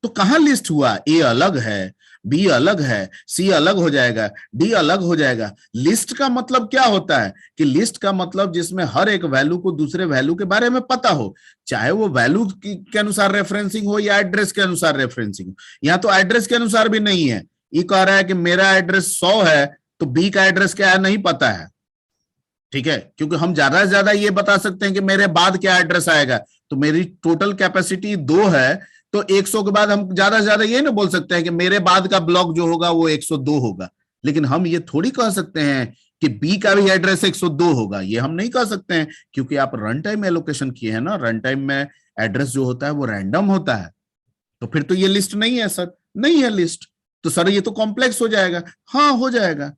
तो कहां लिस्ट हुआ? ए अलग है, बी अलग है, सी अलग हो जाएगा, डी अलग हो जाएगा। लिस्ट का मतलब क्या होता है कि लिस्ट का मतलब जिसमें हर एक वैल्यू को दूसरे वैल्यू के बारे में पता हो, चाहे वो वैल्यू के अनुसार रेफरेंसिंग हो या एड्रेस के अनुसार रेफरेंसिंग हो। यहाँ तो एड्रेस के अनुसार भी नहीं है, ये कह रहा है कि मेरा एड्रेस 100 है तो बी का एड्रेस क्या है नहीं पता है। ठीक है, क्योंकि हम ज्यादा से ज्यादा ये बता सकते हैं कि मेरे बाद क्या एड्रेस आएगा, तो मेरी टोटल कैपेसिटी 2 है, तो 100 के बाद हम ज्यादा से ज्यादा ये ना बोल सकते हैं कि मेरे बाद का ब्लॉक जो होगा वो 102 होगा। लेकिन हम ये थोड़ी कह सकते हैं कि बी का भी एड्रेस 102 होगा, ये हम नहीं कह सकते हैं, क्योंकि आप रन टाइम एलोकेशन किए हैं ना। रन टाइम में एड्रेस जो होता है वो रैंडम होता है, तो फिर तो ये लिस्ट नहीं है सर, नहीं है लिस्ट। तो सर ये तो कॉम्प्लेक्स हो जाएगा। हाँ हो जाएगा,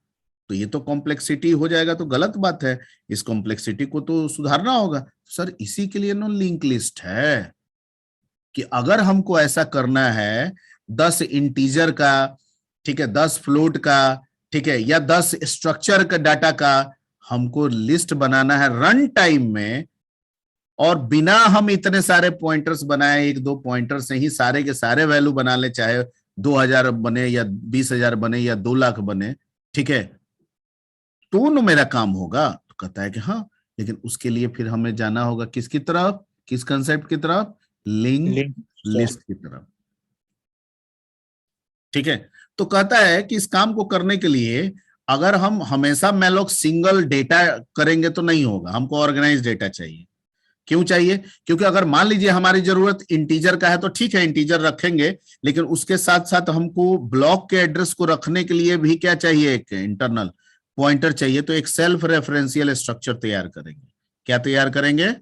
तो ये तो कॉम्प्लेक्सिटी हो जाएगा तो गलत बात है, इस कॉम्प्लेक्सिटी को तो सुधारना होगा। सर इसी के लिए नो लिंक लिस्ट है कि अगर हमको ऐसा करना है 10 इंटीजर का, ठीक है, 10 फ्लोट का, ठीक है, या 10 स्ट्रक्चर का डाटा का हमको लिस्ट बनाना है रन टाइम में, और बिना हम इतने सारे पॉइंटर्स बनाए, 1-2 पॉइंटर से ही सारे के सारे वैल्यू बना ले, चाहे 2000 बने या 20,000 बने या 2 लाख बने, ठीक है, तो न मेरा काम होगा। तो कहता है कि हाँ, लेकिन उसके लिए फिर हमें जाना होगा किसकी तरफ, किस कंसेप्ट की तरफ, लिंक लिस्ट की तरफ। ठीक है, तो कहता है कि इस काम को करने के लिए अगर हम हमेशा मैलोक सिंगल डेटा करेंगे तो नहीं होगा, हमको ऑर्गेनाइज डेटा चाहिए। क्यों चाहिए? क्योंकि अगर मान लीजिए हमारी जरूरत इंटीजर का है तो ठीक है इंटीजर रखेंगे, लेकिन उसके साथ साथ हमको ब्लॉक के एड्रेस को रखने के लिए भी क्या चाहिए, एक इंटरनल पॉइंटर चाहिए। तो एक सेल्फ रेफरेंशियल स्ट्रक्चर तैयार करेंगे। क्या तैयार करेंगे?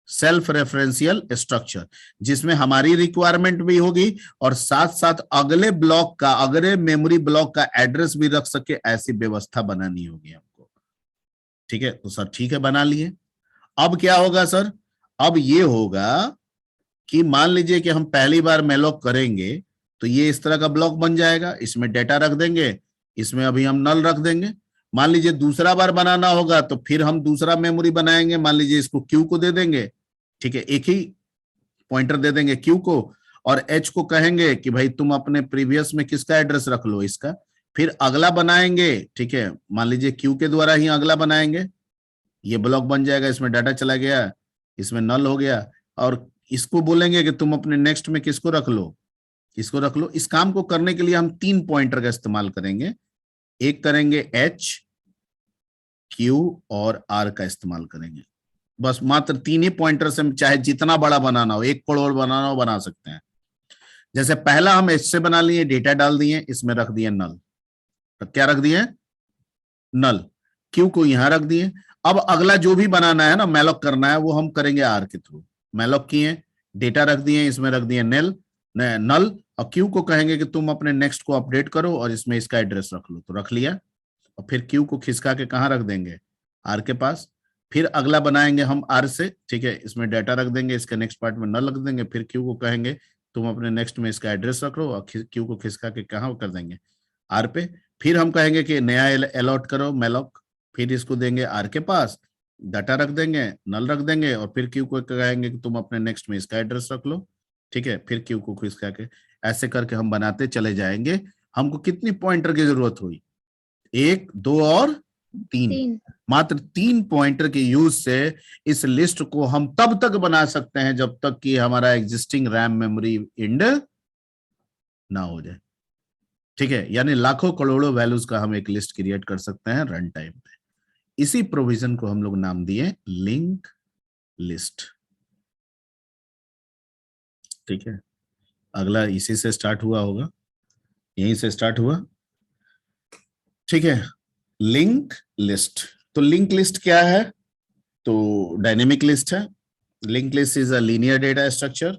सेल्फ रेफरेंशियल स्ट्रक्चर, जिसमें हमारी रिक्वायरमेंट भी होगी और साथ साथ अगले ब्लॉक का, अगले मेमोरी ब्लॉक का एड्रेस भी रख सके, ऐसी व्यवस्था बनानी होगी हमको। ठीक है, तो सर ठीक है बना लिए। अब क्या होगा सर? अब ये होगा कि मान लीजिए कि हम पहली बार मेलोक करेंगे तो ये इस तरह का ब्लॉक बन जाएगा, इसमें डेटा रख देंगे, इसमें अभी हम नल रख देंगे। मान लीजिए दूसरा बार बनाना होगा तो फिर हम दूसरा मेमोरी बनाएंगे, मान लीजिए इसको क्यू को दे देंगे, ठीक है, एक ही पॉइंटर दे देंगे क्यू को, और एच को कहेंगे कि भाई तुम अपने प्रीवियस में किसका एड्रेस रख लो, इसका। फिर अगला बनाएंगे, ठीक है, मान लीजिए क्यू के द्वारा ही अगला बनाएंगे, ये ब्लॉक बन जाएगा, इसमें डाटा चला गया, इसमें नल हो गया, और इसको बोलेंगे कि तुम अपने नेक्स्ट में किसको रख लो, इसको रख लो। इस काम को करने के लिए हम 3 पॉइंटर का इस्तेमाल करेंगे। एक करेंगे एच, क्यू और आर का इस्तेमाल करेंगे। बस मात्र 3 ही पॉइंटर से चाहे जितना बड़ा बनाना हो, 1 करोड़ बनाना हो, बना सकते हैं। जैसे पहला हम एच से बना लिए, डेटा डाल दिए, इसमें रख दिए नल, तो क्या रख दिए? नल। क्यू को यहां रख दिए। अब अगला जो भी बनाना है ना, मैलोक करना है, वो हम करेंगे आर के थ्रू। मैलोक किए, डेटा रख दिए, इसमें रख दिए नल, और क्यू को कहेंगे कि तुम अपने नेक्स्ट को अपडेट करो और इसमें इसका एड्रेस रख लो, तो रख लिया। और फिर क्यू को खिसका के कहाँ रख देंगे? आर के पास। फिर अगला बनाएंगे हम आर से, ठीक है, इसमें डाटा रख देंगे, इसके नेक्स्ट पार्ट में नल रख देंगे। फिर क्यू को कहेंगे तुम अपने नेक्स्ट में इसका एड्रेस रख लो, और क्यू को खिसका के कहाँ कर देंगे? आर पे। फिर हम कहेंगे कि नया अलॉट करो मैलोक, फिर इसको देंगे आर के पास, डाटा रख देंगे, नल रख देंगे, और फिर क्यू को कहेंगे कि तुम अपने नेक्स्ट में इसका एड्रेस रख लो, ठीक है। फिर क्यू को खिसका के ऐसे करके हम बनाते चले जाएंगे। हमको कितनी पॉइंटर की जरूरत हुई? 1, 2 और 3। मात्र 3 पॉइंटर के यूज से इस लिस्ट को हम तब तक बना सकते हैं जब तक कि हमारा एग्जिस्टिंग रैम मेमोरी एंड ना हो जाए, ठीक है। यानी लाखों करोड़ों वैल्यूज का हम एक लिस्ट क्रिएट कर सकते हैं रन टाइम पे। इसी प्रोविजन को हम लोग नाम दिए लिंक लिस्ट, ठीक है। अगला इसी से स्टार्ट हुआ होगा, यहीं से स्टार्ट हुआ, ठीक है। Link list. तो लिंक लिस्ट क्या है? तो डायनेमिक लिस्ट है। Link list is a linear data structure.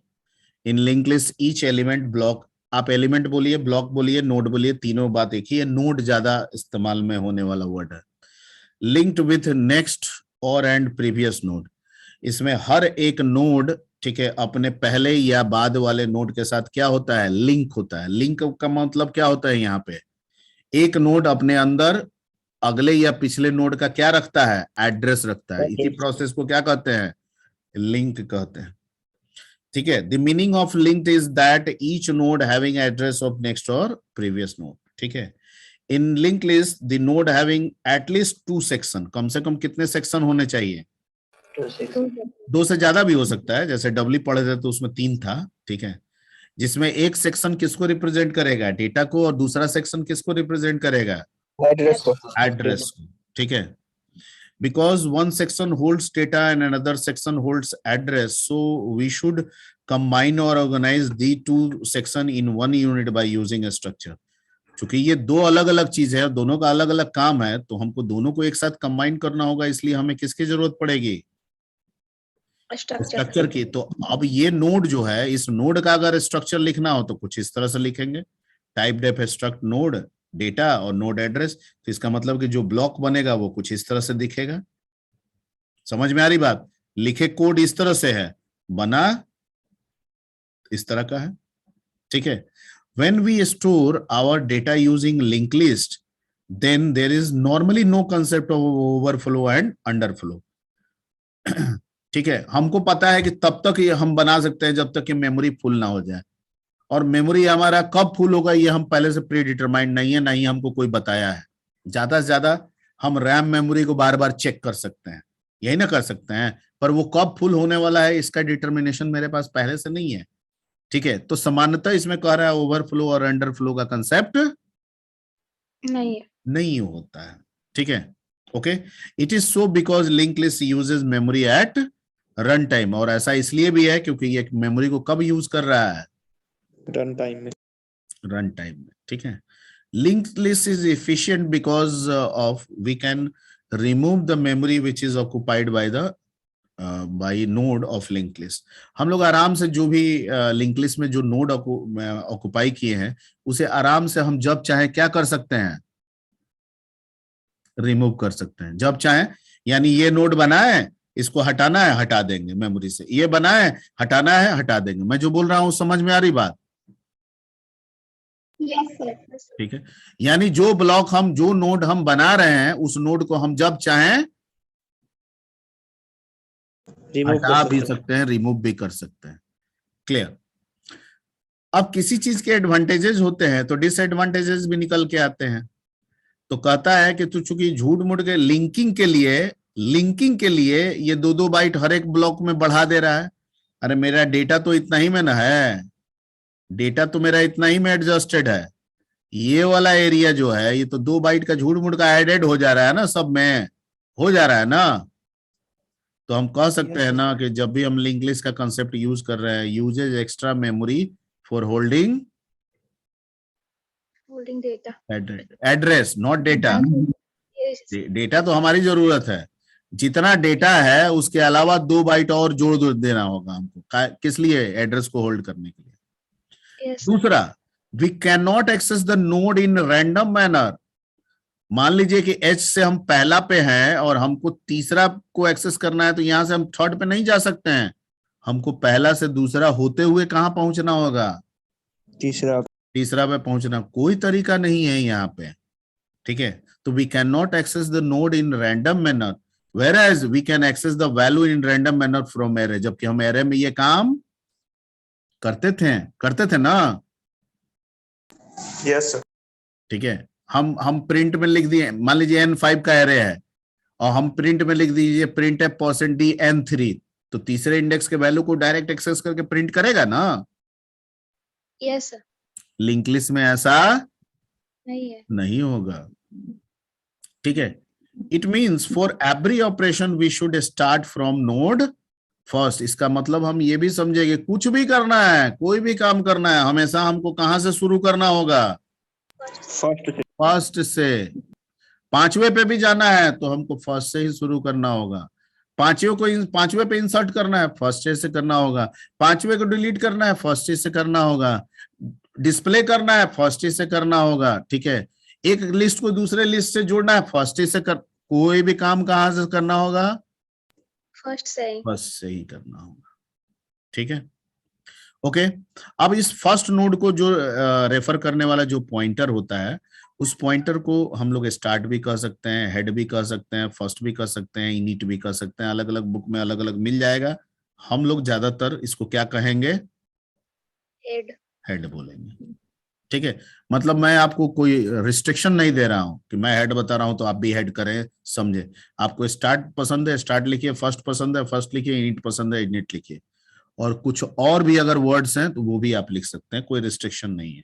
In link list each element block, आप एलिमेंट बोलिए, ब्लॉक बोलिए, नोड बोलिए, तीनों बात एक ही है। नोड ज्यादा इस्तेमाल में होने वाला वर्ड है। लिंक्ड विथ नेक्स्ट और एंड प्रीवियस नोड। इसमें हर एक नोड, ठीक है, अपने पहले या बाद वाले नोड के साथ क्या होता है? लिंक होता है। लिंक का मतलब क्या होता है? यहाँ पे एक नोड अपने अंदर अगले या पिछले नोड का क्या रखता है? एड्रेस रखता है। इसी प्रोसेस को क्या कहते हैं? लिंक कहते हैं, ठीक है। The meaning of linked is that each node having address of next और प्रीवियस नोड, ठीक है। In link list the node having at least 2 section, कम से कम कितने सेक्शन होने चाहिए? 2 से ज्यादा भी हो सकता है। जैसे डब्ल्यू पढ़े थे तो उसमें 3 था, ठीक है, जिसमें एक सेक्शन किसको रिप्रेजेंट करेगा? डेटा को, और दूसरा सेक्शन किसको रिप्रेजेंट करेगा? एड्रेस को, ठीक है। Because one section holds data and another section holds address, so we should combine or organize the 2 section in one unit by using a structure. चूंकि ये 2 अलग अलग चीज है, दोनों का अलग अलग काम है, तो हमको दोनों को एक साथ कंबाइन करना होगा। इसलिए हमें किसकी जरूरत पड़ेगी? स्ट्रक्चर की। तो अब ये नोड जो है, इस नोड का अगर स्ट्रक्चर लिखना हो तो कुछ इस तरह से लिखेंगे। Typedef struct node data और नोड एड्रेस, तो इसका मतलब कि जो ब्लॉक बनेगा वो कुछ इस तरह से दिखेगा। समझ में आ रही बात? लिखे कोड इस तरह से है, बना इस तरह का है, ठीक है। When we store our data using linked list, then there is normally no concept of overflow and underflow. ठीक है, हमको पता है कि तब तक ये हम बना सकते हैं जब तक कि मेमोरी फुल ना हो जाए, और मेमोरी हमारा कब फुल होगा ये हम पहले से प्री डिटरमाइंड नहीं है, नहीं हमको कोई बताया है। ज्यादा से ज्यादा हम रैम मेमोरी को बार बार चेक कर सकते हैं, यही ना कर सकते हैं, पर वो कब फुल होने वाला है इसका डिटर्मिनेशन मेरे पास पहले से नहीं है, ठीक है। तो सामान्यतः इसमें कह रहा है ओवरफ्लो और अंडरफ्लो का कंसेप्ट नहीं होता है, ठीक है। Okay, it is so because link list uses memory at run time, और ऐसा इसलिए भी है क्योंकि ये मेमोरी को कब यूज कर रहा है? रन टाइम में, रन टाइम में, ठीक है। Link list is efficient because of we can remove the memory which is occupied by the by node of link list. हम लोग आराम से जो भी लिंक लिस्ट में जो नोड ऑक्युपाई किए हैं उसे आराम से हम जब चाहे क्या कर सकते हैं? रिमूव कर सकते हैं जब चाहे। यानी ये नोड बना है, इसको हटाना है हटा देंगे मेमोरी से, ये बना है हटाना है हटा देंगे। मैं जो बोल रहा हूं समझ में आ रही बात? ठीक है, यानी जो ब्लॉक हम जो नोड हम बना रहे हैं उस नोड को हम जब चाहें हटा भी सकते हैं, रिमूव भी कर सकते हैं। क्लियर? अब किसी चीज के एडवांटेजेस होते हैं तो डिसएडवांटेजेस भी निकल के आते हैं। तो कहता है कि तू चूंकि झूठ मूठ के लिंकिंग के लिए ये 2-2 बाइट हर एक ब्लॉक में बढ़ा दे रहा है। अरे मेरा डेटा तो इतना ही में ना है, डेटा तो मेरा इतना ही में एडजस्टेड है, ये वाला एरिया जो है ये तो 2 बाइट का झूठ मूठ का एडेड हो जा रहा है ना, सब में हो जा रहा है ना। तो हम कह सकते हैं ना कि जब भी हम लिंक लिस्ट का कंसेप्ट यूज कर रहे हैं, uses extra memory for holding data, address not data. Data तो हमारी जरूरत है, जितना डेटा है उसके अलावा 2 बाइट और जोड़ देना होगा हमको, किस लिए? एड्रेस को होल्ड करने के लिए। दूसरा, we can not access the node in random manner. मान लीजिए कि H से हम पहला पे हैं और हमको तीसरा को एक्सेस करना है, तो यहां से हम थर्ड पे नहीं जा सकते हैं, हमको पहला से दूसरा होते हुए कहां पहुंचना होगा? तीसरा पे पहुंचना। कोई तरीका नहीं है यहाँ पे, ठीक है। तो we can not access the node in random manner, whereas we can access the value in random manner from array। जबकि हम array में ये काम करते थे ना? Yes sir. ठीक है, हम प्रिंट में लिख दिए, मान लीजिए n5 का एरे है और हम प्रिंट में लिख दीजिए प्रिंट है %d n3, तो तीसरे इंडेक्स के वैल्यू को डायरेक्ट एक्सेस करके प्रिंट करेगा ना? Yes sir. लिंक लिस्ट में ऐसा नहीं होगा, ठीक है। It means for every operation we should start from node first. इसका मतलब हम ये भी समझेंगे कुछ भी करना है, कोई भी काम करना है, हमेशा हमको कहां से शुरू करना होगा? फर्स्ट से। 5वें पे भी जाना है तो हमको फर्स्ट से ही शुरू करना होगा। 5वें पे इंसर्ट करना है, फर्स्ट से करना होगा। 5वें को डिलीट करना है, फर्स्ट से करना होगा। डिस्प्ले करना है, फर्स्ट से करना होगा, ठीक है। एक लिस्ट को दूसरे लिस्ट से जोड़ना है, फर्स्ट से कोई भी काम कहां से करना होगा? फर्स्ट से ही करना होगा, ठीक है। ओके, अब इस फर्स्ट नोड को जो रेफर करने वाला जो पॉइंटर होता है, उस पॉइंटर को हम लोग स्टार्ट भी कह सकते हैं, हेड भी कह सकते हैं, फर्स्ट भी कह सकते हैं, इनिट भी कह सकते हैं। अलग अलग बुक में अलग अलग मिल जाएगा। हम लोग ज्यादातर इसको क्या कहेंगे? हेड बोलेंगे, ठीक है। मतलब मैं आपको कोई रिस्ट्रिक्शन नहीं दे रहा हूं कि मैं हेड बता रहा हूं तो आप भी हेड करें, समझे। आपको स्टार्ट पसंद है स्टार्ट लिखिए, फर्स्ट पसंद है फर्स्ट लिखिए, इनिट पसंद है इनिट लिखिए, और कुछ और भी अगर वर्ड्स हैं तो वो भी आप लिख सकते हैं, कोई रिस्ट्रिक्शन नहीं है।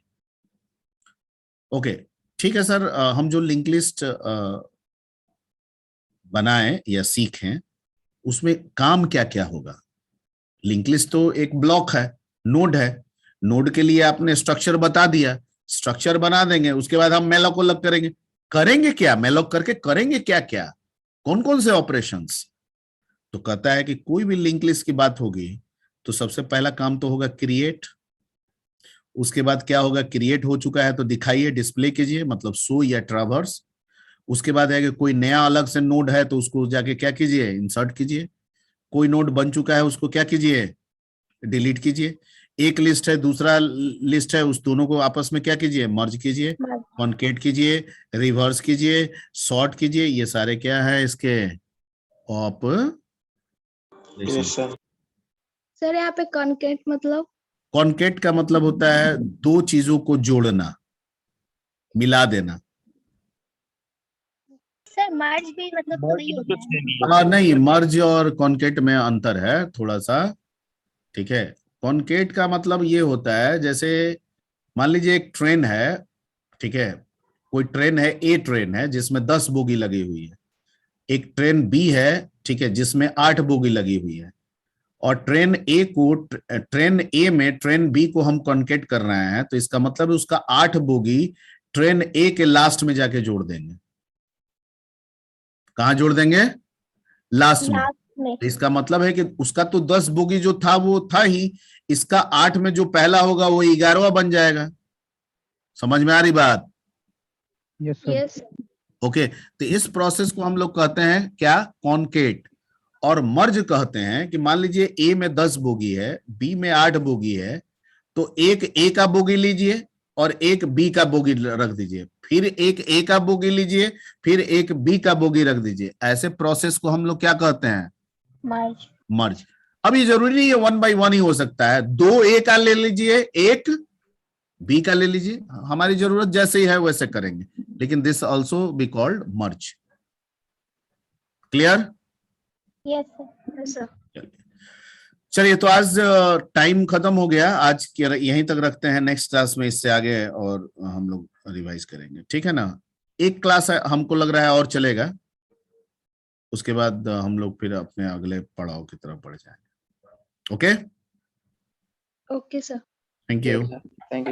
ओके, ठीक है सर। हम जो लिंक लिस्ट बनाएं या सीखें उसमें काम क्या क्या होगा? लिंक लिस्ट तो एक ब्लॉक है, नोड है। नोड के लिए आपने स्ट्रक्चर बता दिया, स्ट्रक्चर बना देंगे, उसके बाद हम मेलॉक को अलग करेंगे क्या? मेलॉक करके करेंगे क्या क्या, कौन कौन से ऑपरेशंस? तो कहता है कि कोई भी लिंक लिस्ट की बात होगी तो सबसे पहला काम तो होगा क्रिएट, उसके बाद क्या होगा, क्रिएट हो चुका है तो दिखाइए, डिस्प्ले कीजिए, मतलब शो या ट्रैवर्स। उसके बाद है कि कोई नया अलग से नोड है तो उसको जाके क्या कीजिए, इंसर्ट कीजिए। कोई नोड बन चुका है उसको क्या कीजिए, डिलीट कीजिए। एक लिस्ट है, दूसरा लिस्ट है, उस दोनों को आपस में क्या कीजिए, मर्ज कीजिए, कॉन्केट कीजिए, रिवर्स कीजिए, सॉर्ट कीजिए। ये सारे क्या है इसके ऑपरेशन। Yes sir. सर यहाँ पे कॉन्केट मतलब? कॉन्केट का मतलब होता है दो चीजों को जोड़ना, मिला देना। सर मर्ज भी मतलब तो नहीं होता है? हाँ नहीं, मर्ज और कॉन्केट में अंतर है थोड़ा सा, ठीक है। कॉन्केट का मतलब ये होता है, जैसे मान लीजिए एक ट्रेन है, ठीक है, कोई ट्रेन है, ए ट्रेन है जिसमें 10 बोगी लगी हुई है। एक ट्रेन बी है, ठीक है, जिसमें 8 बोगी लगी हुई है। और ट्रेन ए में ट्रेन बी को हम कॉन्केट कर रहे हैं, तो इसका मतलब है उसका 8 बोगी ट्रेन ए के लास्ट में जाके जोड़ देंगे। कहां जोड़ देंगे, लास्ट में। तो इसका मतलब है कि उसका तो 10 बोगी जो था वो था ही, इसका 8 में जो पहला होगा वो 11वां बन जाएगा। समझ में आ रही बात? यस। ओके, तो इस प्रोसेस को हम लोग कहते हैं क्या, कॉन्केट। और मर्ज कहते हैं कि मान लीजिए ए में 10 बोगी है, बी में 8 बोगी है, तो एक ए का बोगी लीजिए और एक बी का बोगी रख दीजिए, फिर एक ए का बोगी लीजिए, फिर एक बी का बोगी रख दीजिए। ऐसे प्रोसेस को हम लोग क्या कहते हैं, मर्ज। मर्ज। अब ये जरूरी नहीं है 1 by 1 ही हो सकता है, 2 ए का ले लीजिए, एक बी का ले लीजिए, हमारी जरूरत जैसे ही है वैसे करेंगे, लेकिन this also be called merge. Clear? Yes sir. चलिए, तो आज टाइम खत्म हो गया, आज यहीं तक रखते हैं। नेक्स्ट क्लास में इससे आगे और हम लोग रिवाइज करेंगे, ठीक है ना। एक क्लास हमको लग रहा है और चलेगा, उसके बाद हम लोग फिर अपने अगले पड़ाव की तरफ बढ़ जाएंगे। Okay, okay sir. Thank you. Thank you.